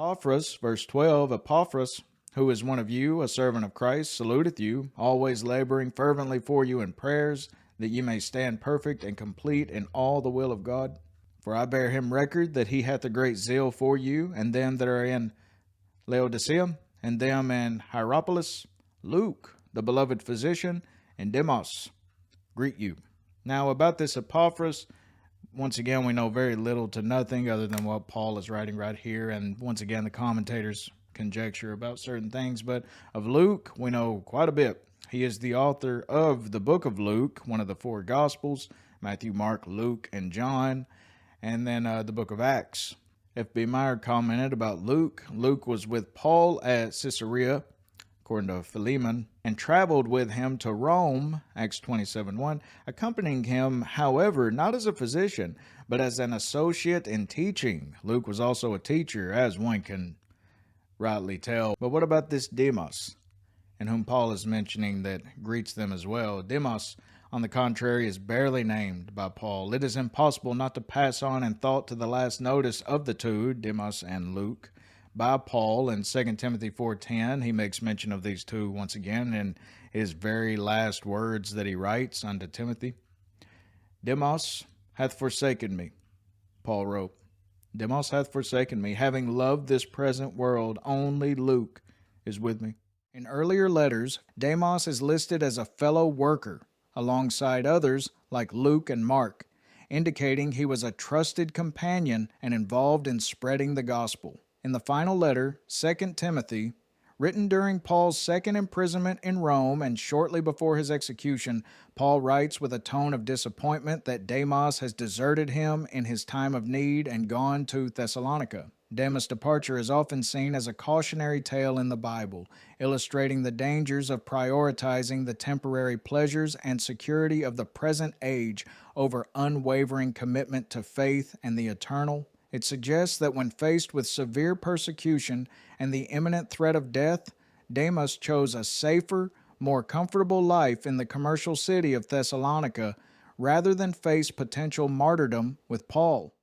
Epaphras, verse 12, Epaphras, who is one of you, a servant of Christ, saluteth you, always laboring fervently for you in prayers, that ye may stand perfect and complete in all the will of God. For I bear him record that he hath a great zeal for you, and them that are in Laodicea, and them in Hierapolis. Luke, the beloved physician, and Demas greet you. Now about this Epaphras, once again, we know very little to nothing other than what Paul is writing right here, and once again, the commentators conjecture about certain things, but of Luke, we know quite a bit. He is the author of the book of Luke, one of the four Gospels, Matthew, Mark, Luke, and John, and then the book of Acts. F.B. Meyer commented about Luke. Luke was with Paul at Caesarea, according to Philemon, and traveled with him to Rome, Acts 27:1, accompanying him, however, not as a physician, but as an associate in teaching. Luke was also a teacher, as one can rightly tell. But what about this Demas, in whom Paul is mentioning that greets them as well? Demas, on the contrary, is barely named by Paul. It is impossible not to pass on in thought to the last notice of the two, Demas and Luke, by Paul in 2 Timothy 4:10. He makes mention of these two once again in his very last words that he writes unto Timothy. Demas hath forsaken me, Paul wrote. Demas hath forsaken me, having loved this present world. Only Luke is with me. In earlier letters, Demas is listed as a fellow worker, alongside others like Luke and Mark, indicating he was a trusted companion and involved in spreading the gospel. In the final letter, 2 Timothy, written during Paul's second imprisonment in Rome and shortly before his execution, Paul writes with a tone of disappointment that Demas has deserted him in his time of need and gone to Thessalonica. Demas' departure is often seen as a cautionary tale in the Bible, illustrating the dangers of prioritizing the temporary pleasures and security of the present age over unwavering commitment to faith and the eternal. It suggests that when faced with severe persecution and the imminent threat of death, Demas chose a safer, more comfortable life in the commercial city of Thessalonica rather than face potential martyrdom with Paul.